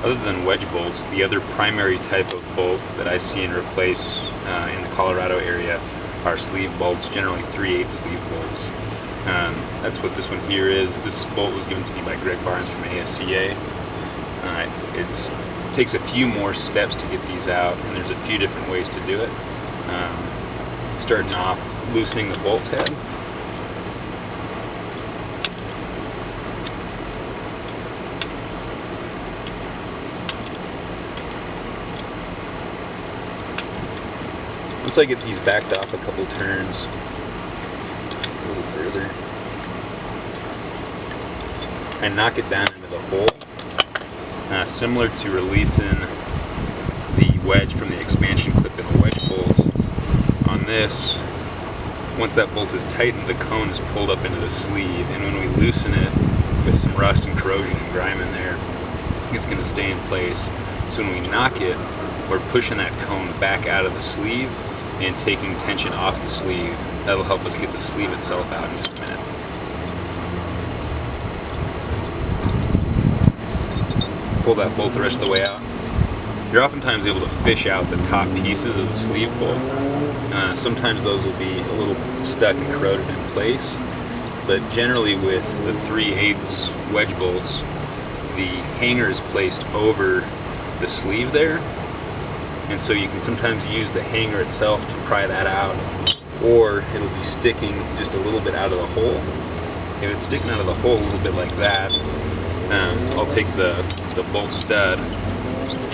Other than wedge bolts, the other primary type of bolt that I see and replace in the Colorado area are sleeve bolts, generally 3/8 sleeve bolts. That's what this one here is. This bolt was given to me by Greg Barnes from ASCA. It takes a few more steps to get these out, and there's a few different ways to do it. Starting off, loosening the bolt head. Once I get these backed off a couple turns, a little further, I knock it down into the hole. Similar to releasing the wedge from the expansion clip in a wedge bolt, on this, once that bolt is tightened, the cone is pulled up into the sleeve, and when we loosen it with some rust and corrosion and grime in there, it's going to stay in place. So when we knock it, we're pushing that cone back out of the sleeve and taking tension off the sleeve. That'll help us get the sleeve itself out in just a minute. Pull that bolt the rest of the way out. You're oftentimes able to fish out the top pieces of the sleeve bolt. Sometimes those will be a little stuck and corroded in place, but generally with the 3/8 wedge bolts, the hanger is placed over the sleeve there, and so you can sometimes use the hanger itself to pry that out, or it'll be sticking just a little bit out of the hole. If it's sticking out of the hole a little bit like that, I'll take the bolt stud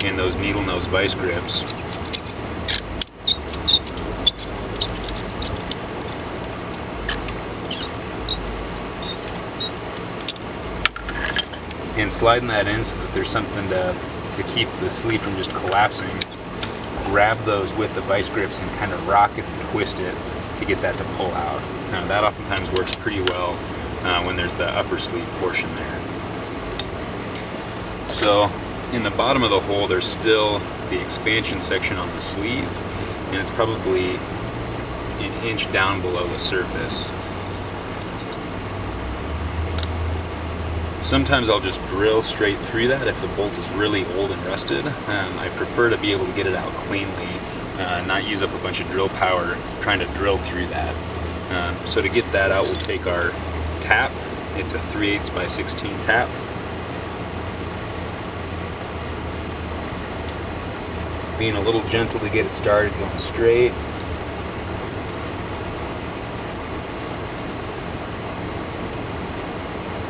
and those needle nose vice grips and sliding that in so that there's something to keep the sleeve from just collapsing. Grab those with the vice grips and kind of rock it and twist it to get that to pull out. Now that oftentimes works pretty well when there's the upper sleeve portion there. So in the bottom of the hole there's still the expansion section on the sleeve, and it's probably an inch down below the surface. Sometimes I'll just drill straight through that if the bolt is really old and rusted. I prefer to be able to get it out cleanly, not use up a bunch of drill power trying to drill through that. So to get that out, we'll take our tap. It's a 3/8 by 16 tap. Being a little gentle to get it started, going straight.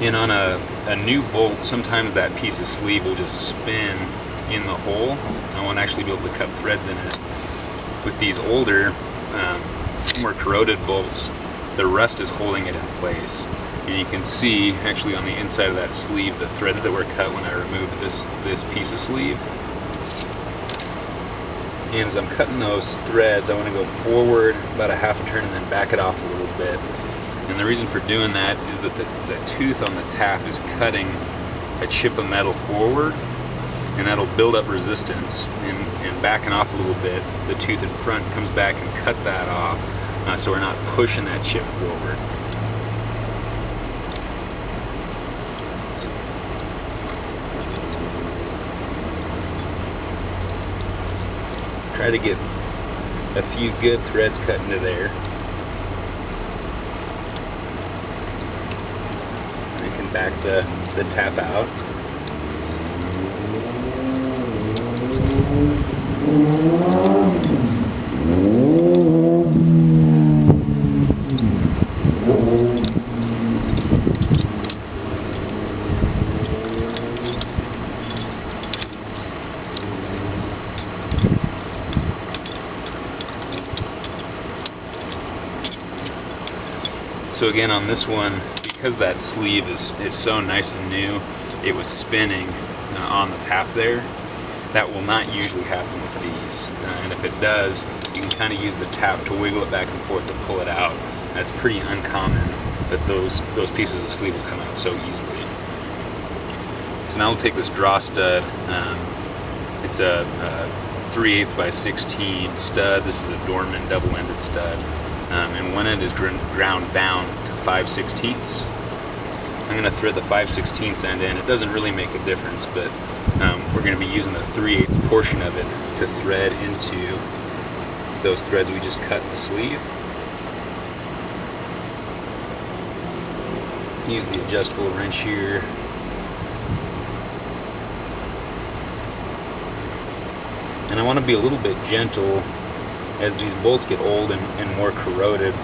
And on a new bolt, sometimes that piece of sleeve will just spin in the hole. I won't actually be able to cut threads in it. With these older, more corroded bolts, the rust is holding it in place. And you can see actually on the inside of that sleeve the threads that were cut when I removed this piece of sleeve. And as I'm cutting those threads, I want to go forward about a half a turn and then back it off a little bit. And the reason for doing that is that the tooth on the tap is cutting a chip of metal forward, and that'll build up resistance. And backing off a little bit, the tooth in front comes back and cuts that off, so we're not pushing that chip forward. Try to get a few good threads cut into there. You can back the tap out. So again, on this one, because that sleeve is so nice and new, it was spinning on the tap there. That will not usually happen with these. And if it does, you can kind of use the tap to wiggle it back and forth to pull it out. That's pretty uncommon that those pieces of sleeve will come out so easily. So now we'll take this draw stud. It's a 3/8 by 16 stud. This is a Dorman double-ended stud. And one end is ground down to 5/16. I'm going to thread the 5/16 end in. It doesn't really make a difference, but we're going to be using the 3/8 portion of it to thread into those threads we just cut in the sleeve. Use the adjustable wrench here. And I want to be a little bit gentle. As these bolts get old and more corroded,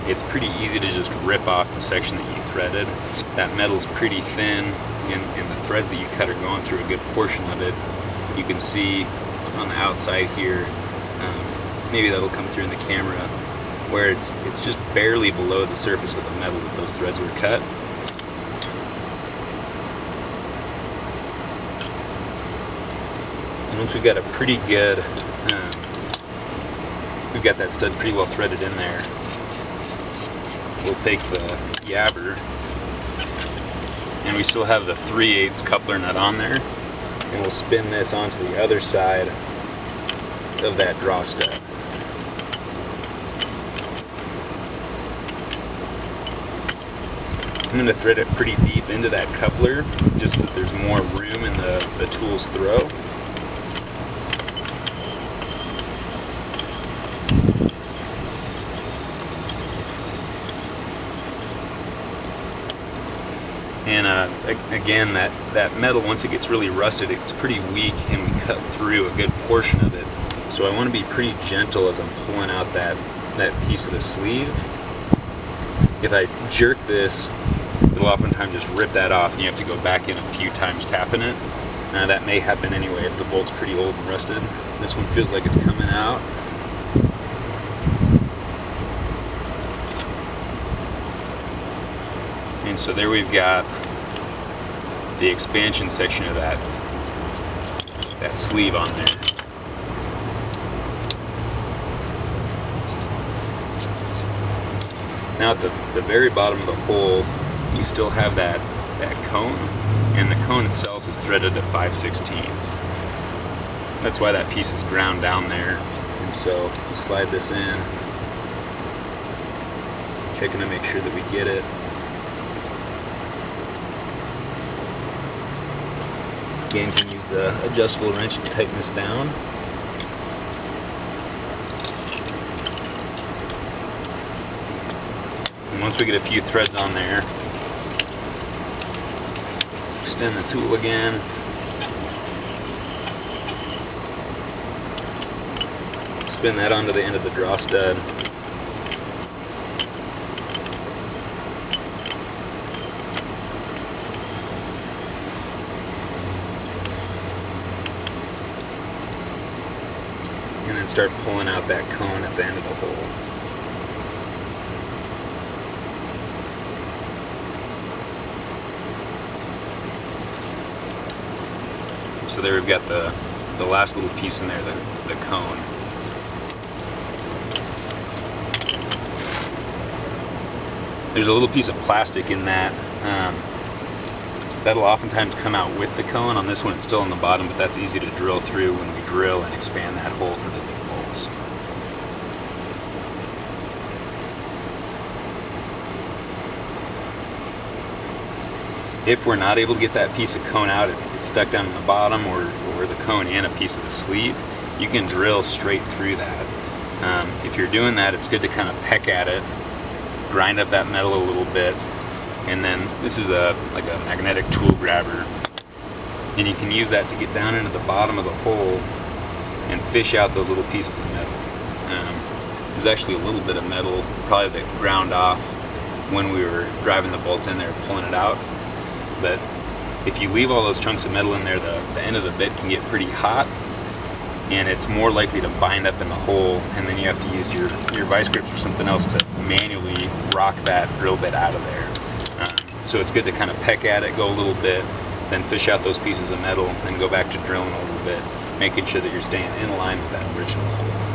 it's pretty easy to just rip off the section that you threaded. That metal's pretty thin, and the threads that you cut are going through a good portion of it. You can see on the outside here, maybe that'll come through in the camera, where it's just barely below the surface of the metal that those threads were cut. And once we've got a pretty good, we've got that stud pretty well threaded in there, we'll take the yabber, and we still have the 3/8 coupler nut on there, and we'll spin this onto the other side of that draw stud. I'm going to thread it pretty deep into that coupler, just that there's more room in the tool's throw. And again, that metal, once it gets really rusted, it's pretty weak, and we cut through a good portion of it. So I want to be pretty gentle as I'm pulling out that piece of the sleeve. If I jerk this, it'll oftentimes just rip that off, and you have to go back in a few times tapping it. Now that may happen anyway if the bolt's pretty old and rusted. This one feels like it's coming out. And so there we've got the expansion section of that sleeve on there. Now at the very bottom of the hole, you still have that cone, and the cone itself is threaded to 5/16. That's why that piece is ground down there. And so we'll slide this in, checking to make sure that we get it. Again, you can use the adjustable wrench to tighten this down. And once we get a few threads on there, extend the tool again. Spin that onto the end of the draw stud. And then start pulling out that cone at the end of the hole. So there we've got the last little piece in there, the cone. There's a little piece of plastic in that. That'll oftentimes come out with the cone. On this one it's still on the bottom, but that's easy to drill through when we drill and expand that hole for the big bolts. If we're not able to get that piece of cone out, it's stuck down in the bottom, or the cone and a piece of the sleeve, you can drill straight through that. If you're doing that, it's good to kind of peck at it, grind up that metal a little bit, and then this is like a magnetic tool grabber, and you can use that to get down into the bottom of the hole and fish out those little pieces of metal. There's actually a little bit of metal probably that ground off when we were driving the bolt in there, pulling it out. But if you leave all those chunks of metal in there, the end of the bit can get pretty hot, and it's more likely to bind up in the hole, and then you have to use your vice grips or something else to manually rock that drill bit out of there. So it's good to kind of peck at it, go a little bit, then fish out those pieces of metal, and go back to drilling a little bit, making sure that you're staying in line with that original hole.